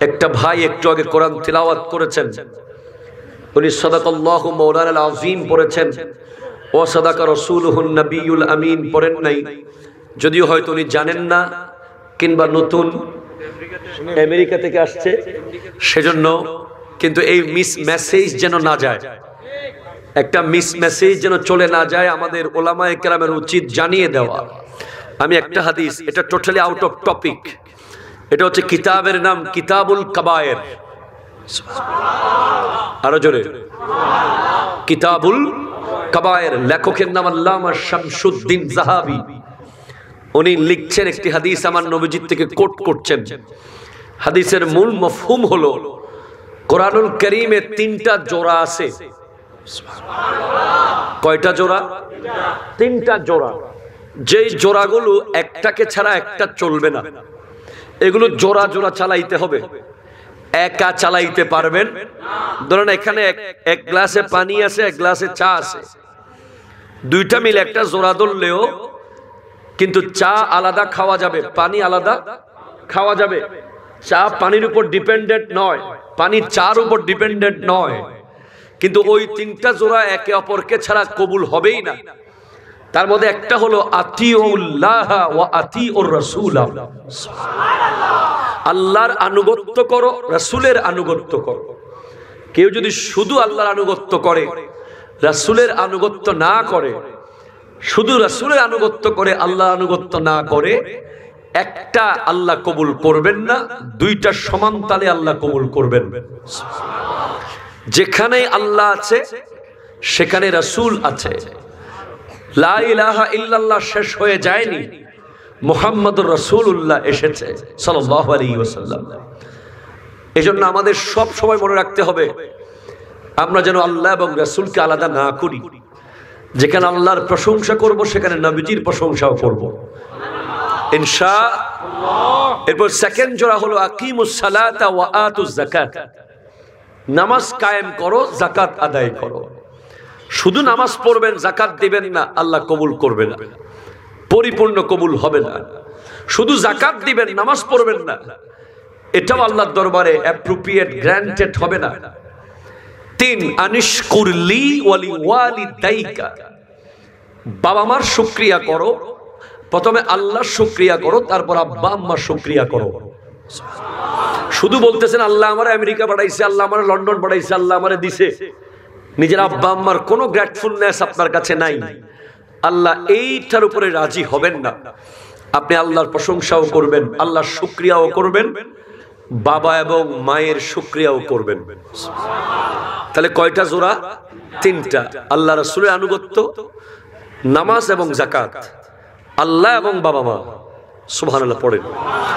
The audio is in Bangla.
একটা ভাই একটু আগে কোরআন তিলাওয়াত করেছেন, উনি সাদাকাল্লাহু মাওলানাল আযীম পড়েছেন, ও সাদাকা রাসূলুহুন নবিয়ুল আমিন পড়েন নাই। যদিও হয়তো উনি জানেন না কিংবা নতুন আমেরিকা থেকে আসছে সেজন্য, কিন্তু এই মিস মেসেজ যেন না যায়, একটা মিস মেসেজ যেন চলে না যায়, আমাদের ওলামায়ে কেরামের উচিত জানিয়ে দেওয়া। আমি একটা হাদিস, এটা টোটালি আউট অফ টপিক, এটা হচ্ছে কিতাবের নাম কিতাবুল কাবায়ের। আরো জোরে, কিতাবুল কাবায়ের। লেখকের নাম আল্লামা শামসুদ্দিন যাহাবী। উনি লিখছেন একটি হাদিস আমার নবীজি থেকে কোট করছেন। হাদিসের মূল মফহুম হলো কোরআনুল কারীমে 3টা জোড়া আছে। কয়টা জোড়া? 3টা জোড়া। যেই জোড়াগুলো একটাকে ছাড়া একটা চলবে না, এগুলো জোড়া জোড়া চালাইতে হবে, একা চালাইতে পারবেন। ধরেন এখানে এক গ্লাসে পানি আছে, এক গ্লাসে চা আছে, দুইটা মিলে একটা জোড়া ধরলেও কিন্তু চা আলাদা খাওয়া যাবে, পানি আলাদা খাওয়া যাবে। চা পানির উপর ডিপেন্ডেন্ট নয়, পানি চার উপর ডিপেন্ডেন্ট নয়, কিন্তু ওই 3টা জোড়া একে অপরকে ছাড়া কবুল হবেই না। তার মধ্যে একটা হলো আতিউল্লাহ ওয়া আতিউর রাসূল। আল্লাহর আনুগত্য করো, রাসূলের আনুগত্য করো। কেউ যদি শুধু আল্লাহর আনুগত্য করে, রাসূলের আনুগত্য না করে, শুধু রাসূলের আনুগত্য করে আল্লাহর আনুগত্য না করে, একটা আল্লাহ কবুল করবেন না, দুইটা সমান তালে আল্লাহ কবুল করবেন। যেখানে আল্লাহ আছে সেখানে রাসূল আছে। লা ইলাহা ইল্লাল্লাহ শেষ হয়ে যায়নি, মুহাম্মদুর রাসূলুল্লাহ এসেছে সাল্লাল্লাহু আলাইহি ওয়াসাল্লাম। এজন্য আমাদের সব সময় মনে রাখতে হবে আমরা যেন আল্লাহ এবং রাসূলকে আলাদা না করি। যেখানে আল্লাহর প্রশংসা করব সেখানে নবীজির প্রশংসাও করব ইনশাআল্লাহ। এরপর সেকেন্ড জোড়া হলো আকিমুস সালাতা ওয়া আতুজ যাকাত। নামাজ কায়েম করো, যাকাত আদায় করো। শুধু নামাজ পড়বেন, যাকাত দিবেন না, আল্লাহ কবুল করবে না, পরিপূর্ণ কবুল হবে না। শুধু যাকাত দিবেন, নামাজ পড়বেন না, এটাও আল্লাহর দরবারে অ্যাপ্রোপ্রিয়েট গ্র্যান্টেড হবে না। 3 আনিশকুর লি ওয়া লিওয়ালিদাইকা। বাবা মার শুকরিয়া করো, প্রথমে আল্লাহর শুকরিয়া করো, তারপর আব্বা আম্মার শুকরিয়া করো। শুধু বলতেছেন আল্লাহ আমার আমেরিকা পাঠাইছে, আল্লাহ আমার লন্ডন পাঠাইছে, আল্লাহ আমারে দিছে, নিজের আব্বা আম্মার কোনো গ্রেটফুলনেস আপনার কাছে নাই, আল্লাহ এইটার উপরে রাজি হবেন না। আপনি আল্লাহর প্রশংসাও করবেন, আল্লাহর শুকরিয়াও করবেন, বাবা এবং মায়ের শুকরিয়াও করবেন। তাহলে কয়টা জোড়া? 3টা। আল্লাহ রাসূলের আনুগত্য, নামাজ এবং যাকাত, আল্লাহ এবং বাবা মা। সুবহানাল্লাহ পড়েন।